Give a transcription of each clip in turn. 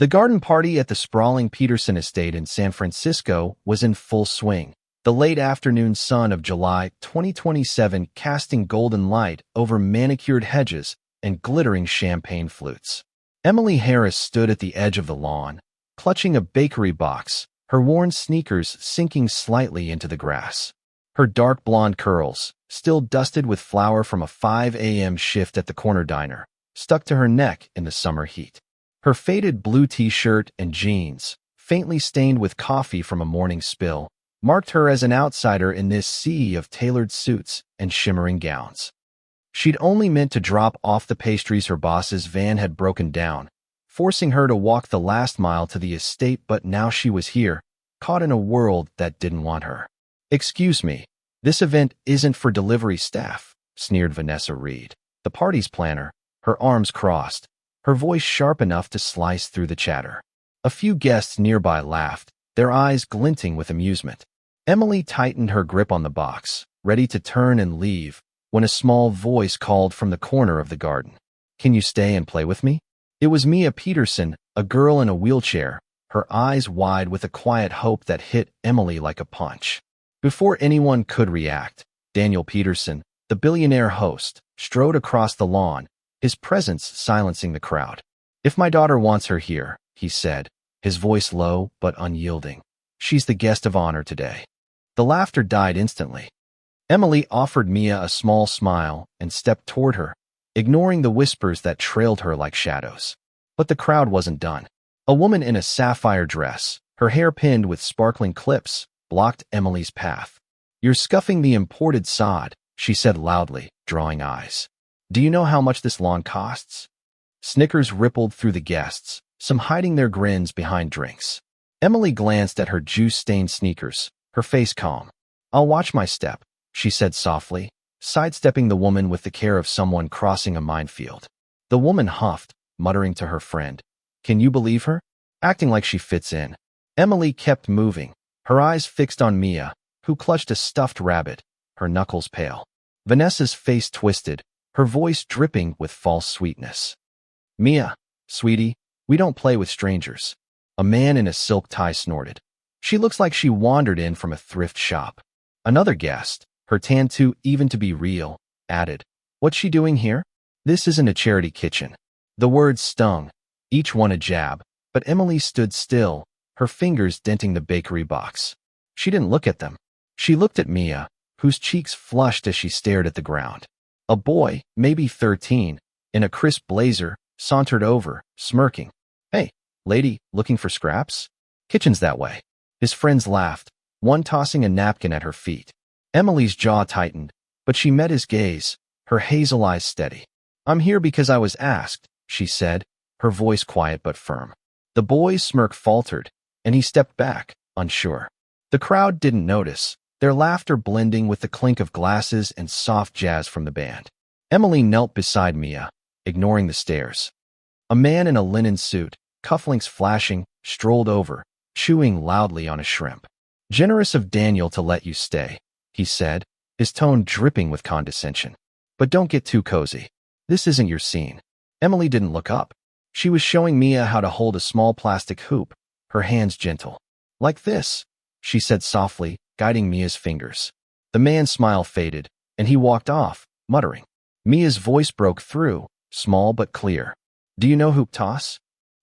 The garden party at the sprawling Peterson estate in San Francisco was in full swing, the late afternoon sun of July 2027 casting golden light over manicured hedges and glittering champagne flutes. Emily Harris stood at the edge of the lawn, clutching a bakery box, her worn sneakers sinking slightly into the grass. Her dark blonde curls, still dusted with flour from a 5 a.m. shift at the corner diner, stuck to her neck in the summer heat. Her faded blue t-shirt and jeans, faintly stained with coffee from a morning spill, marked her as an outsider in this sea of tailored suits and shimmering gowns. She'd only meant to drop off the pastries her boss's van had broken down, forcing her to walk the last mile to the estate, but now she was here, caught in a world that didn't want her. "Excuse me, this event isn't for delivery staff," sneered Vanessa Reed, the party's planner, her arms crossed, her voice sharp enough to slice through the chatter. A few guests nearby laughed, their eyes glinting with amusement. Emily tightened her grip on the box, ready to turn and leave, when a small voice called from the corner of the garden. "Can you stay and play with me?" It was Mia Peterson, a girl in a wheelchair, her eyes wide with a quiet hope that hit Emily like a punch. Before anyone could react, Daniel Peterson, the Billionaire host, strode across the lawn, his presence silencing the crowd. "If my daughter wants her here," he said, his voice low but unyielding, "she's the guest of honor today." The laughter died instantly. Emily offered Mia a small smile and stepped toward her, ignoring the whispers that trailed her like shadows. But the crowd wasn't done. A woman in a sapphire dress, her hair pinned with sparkling clips, blocked Emily's path. "You're scuffing the imported sod," she said loudly, drawing eyes. "Do you know how much this lawn costs?" Snickers rippled through the guests, some hiding their grins behind drinks. Emily glanced at her juice-stained sneakers, her face calm. "I'll watch my step," she said softly, sidestepping the woman with the care of someone crossing a minefield. The woman huffed, muttering to her friend, "Can you believe her? Acting like she fits in." Emily kept moving, her eyes fixed on Mia, who clutched a stuffed rabbit, her knuckles pale. Vanessa's face twisted, her voice dripping with false sweetness. "Mia, sweetie, we don't play with strangers." A man in a silk tie snorted. "She looks like she wandered in from a thrift shop." Another guest, her tan too even to be real, added, "What's she doing here? This isn't a charity kitchen." The words stung, each one a jab, but Emily stood still, her fingers denting the bakery box. She didn't look at them. She looked at Mia, whose cheeks flushed as she stared at the ground. A boy, maybe 13, in a crisp blazer, sauntered over, smirking. "Hey, lady, looking for scraps? Kitchen's that way." His friends laughed, one tossing a napkin at her feet. Emily's jaw tightened, but she met his gaze, her hazel eyes steady. "I'm here because I was asked," she said, her voice quiet but firm. The boy's smirk faltered, and he stepped back, unsure. The crowd didn't notice, their laughter blending with the clink of glasses and soft jazz from the band. Emily knelt beside Mia, ignoring the stares. A man in a linen suit, cufflinks flashing, strolled over, chewing loudly on a shrimp. "Generous of Daniel to let you stay," he said, his tone dripping with condescension. "But don't get too cozy. This isn't your scene." Emily didn't look up. She was showing Mia how to hold a small plastic hoop, her hands gentle. "Like this," she said softly, guiding Mia's fingers. The man's smile faded, and he walked off, muttering. Mia's voice broke through, small but clear. "Do you know hoop toss?"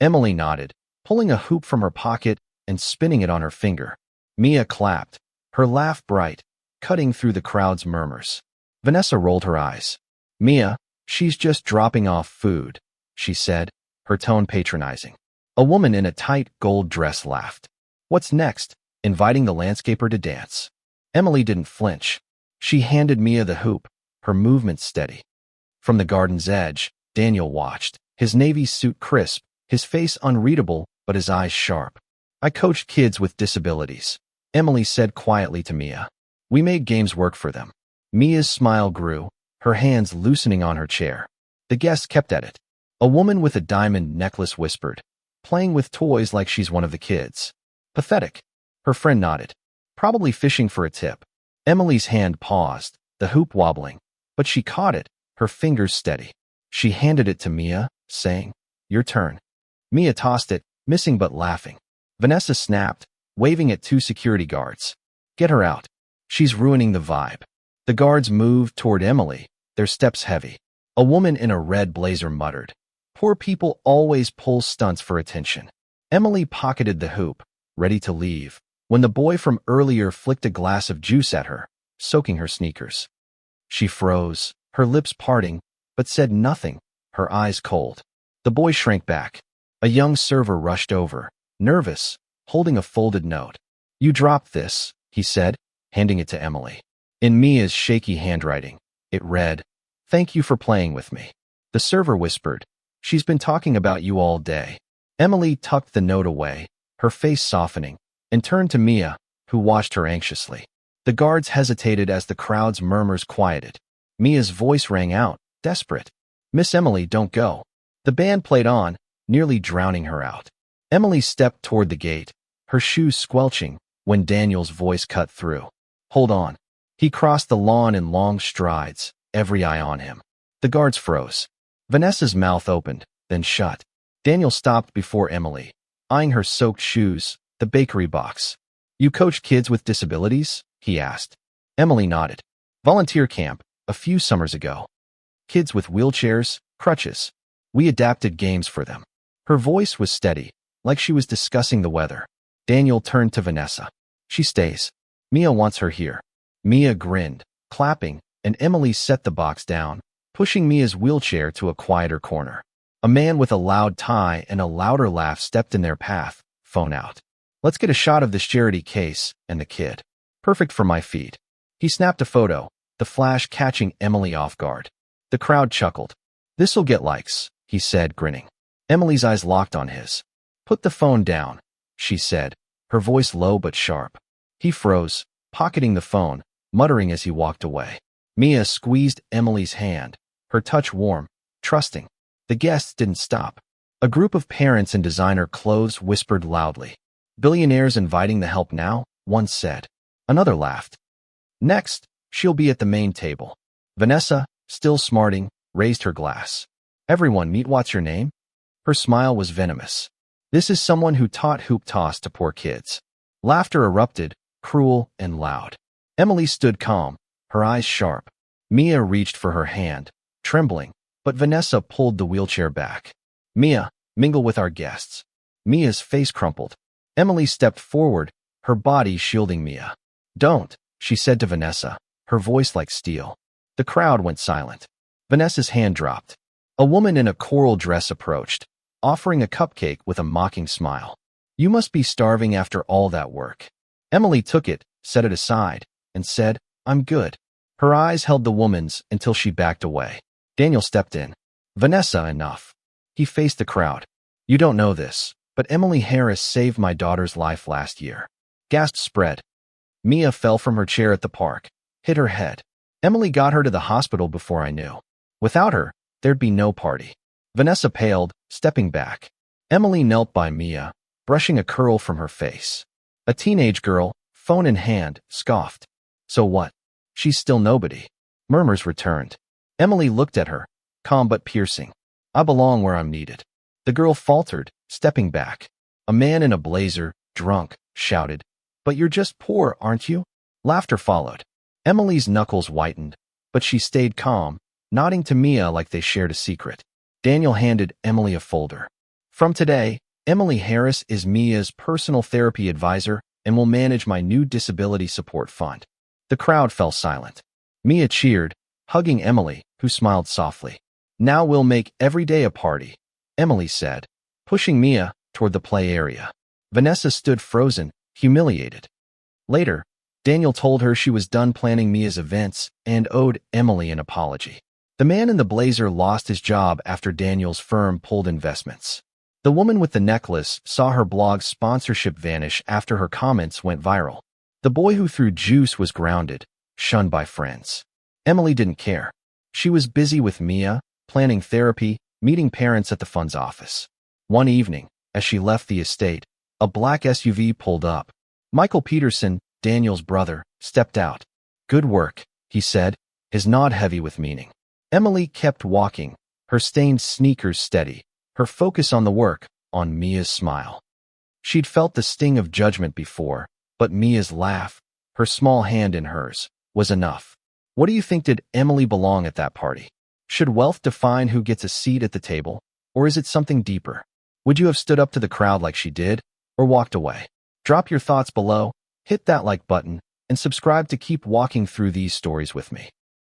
Emily nodded, pulling a hoop from her pocket and spinning it on her finger. Mia clapped, her laugh bright, cutting through the crowd's murmurs. Vanessa rolled her eyes. "Mia, she's just dropping off food," she said, her tone patronizing. A woman in a tight gold dress laughed. "What's next? Inviting the landscaper to dance?" Emily didn't flinch. She handed Mia the hoop, her movement steady. From the garden's edge, Daniel watched, his navy suit crisp, his face unreadable but his eyes sharp. "I coached kids with disabilities," Emily said quietly to Mia. "We made games work for them." Mia's smile grew, her hands loosening on her chair. The guests kept at it. A woman with a diamond necklace whispered, "Playing with toys like she's one of the kids." "Pathetic." Her friend nodded. "Probably fishing for a tip." Emily's hand paused, the hoop wobbling, but she caught it, her fingers steady. She handed it to Mia, saying, "Your turn." Mia tossed it, missing but laughing. Vanessa snapped, waving at 2 security guards. Get her out. She's ruining the vibe. The guards moved toward Emily, their steps heavy. A woman in a red blazer muttered, "Poor people always pull stunts for attention." Emily pocketed the hoop, ready to leave, when the boy from earlier flicked a glass of juice at her, soaking her sneakers. She froze, her lips parting, but said nothing, her eyes cold. The boy shrank back. A young server rushed over, nervous, holding a folded note. "You dropped this," he said, handing it to Emily. In Mia's shaky handwriting, it read, "Thank you for playing with me." The server whispered, "She's been talking about you all day." Emily tucked the note away, her face softening, and turned to Mia, who watched her anxiously. The guards hesitated as the crowd's murmurs quieted. Mia's voice rang out, desperate. "Miss Emily, don't go." The band played on, nearly drowning her out. Emily stepped toward the gate, her shoes squelching, when Daniel's voice cut through. "Hold on." He crossed the lawn in long strides, every eye on him. The guards froze. Vanessa's mouth opened, then shut. Daniel stopped before Emily, eyeing her soaked shoes, the bakery box. "You coach kids with disabilities?" he asked. Emily nodded. "Volunteer camp, a few summers ago. Kids with wheelchairs, crutches. We adapted games for them." Her voice was steady, like she was discussing the weather. Daniel turned to Vanessa. "She stays. Mia wants her here." Mia grinned, clapping, and Emily set the box down, pushing Mia's wheelchair to a quieter corner. A man with a loud tie and a louder laugh stepped in their path, phone out. "Let's get a shot of this charity case and the kid. Perfect for my feed." He snapped a photo, the flash catching Emily off guard. The crowd chuckled. "This'll get likes," he said, grinning. Emily's eyes locked on his. "Put the phone down," she said, her voice low but sharp. He froze, pocketing the phone, muttering as he walked away. Mia squeezed Emily's hand, her touch warm, trusting. The guests didn't stop. A group of parents in designer clothes whispered loudly. "Billionaires inviting the help now," one said. Another laughed. "Next, she'll be at the main table." Vanessa, still smarting, raised her glass. "Everyone meet what's your name?" Her smile was venomous. "This is someone who taught hoop toss to poor kids." Laughter erupted, cruel and loud. Emily stood calm, her eyes sharp. Mia reached for her hand, trembling, but Vanessa pulled the wheelchair back. "Mia, mingle with our guests." Mia's face crumpled. Emily stepped forward, her body shielding Mia. "Don't," she said to Vanessa, her voice like steel. The crowd went silent. Vanessa's hand dropped. A woman in a coral dress approached, offering a cupcake with a mocking smile. "You must be starving after all that work." Emily took it, set it aside, and said, "I'm good." Her eyes held the woman's until she backed away. Daniel stepped in. "Vanessa, enough." He faced the crowd. "You don't know this, but Emily Harris saved my daughter's life last year." Gasps spread. Mia fell from her chair at the park, hit her head. "Emily got her to the hospital before I knew. Without her, there'd be no party." Vanessa paled, stepping back. Emily knelt by Mia, brushing a curl from her face. A teenage girl, phone in hand, scoffed. "So what? She's still nobody." Murmurs returned. Emily looked at her, calm but piercing. "I belong where I'm needed." The girl faltered, stepping back. A man in a blazer, drunk, shouted, "But you're just poor, aren't you?" Laughter followed. Emily's knuckles whitened, but she stayed calm, nodding to Mia like they shared a secret. Daniel handed Emily a folder. "From today, Emily Harris is Mia's personal therapy advisor and will manage my new disability support fund." The crowd fell silent. Mia cheered, hugging Emily, who smiled softly. "Now we'll make every day a party," Emily said, pushing Mia toward the play area. Vanessa stood frozen, humiliated. Later, Daniel told her she was done planning Mia's events and owed Emily an apology. The man in the blazer lost his job after Daniel's firm pulled investments. The woman with the necklace saw her blog's sponsorship vanish after her comments went viral. The boy who threw juice was grounded, shunned by friends. Emily didn't care. She was busy with Mia, planning therapy, meeting parents at the fund's office. One evening, as she left the estate, a black SUV pulled up. Michael Peterson, Daniel's brother, stepped out. "Good work," he said, his nod heavy with meaning. Emily kept walking, her stained sneakers steady, her focus on the work, on Mia's smile. She'd felt the sting of judgment before, but Mia's laugh, her small hand in hers, was enough. What do you think? Did Emily belong at that party? Should wealth define who gets a seat at the table, or is it something deeper? Would you have stood up to the crowd like she did, or walked away? Drop your thoughts below, hit that like button, and subscribe to keep walking through these stories with me.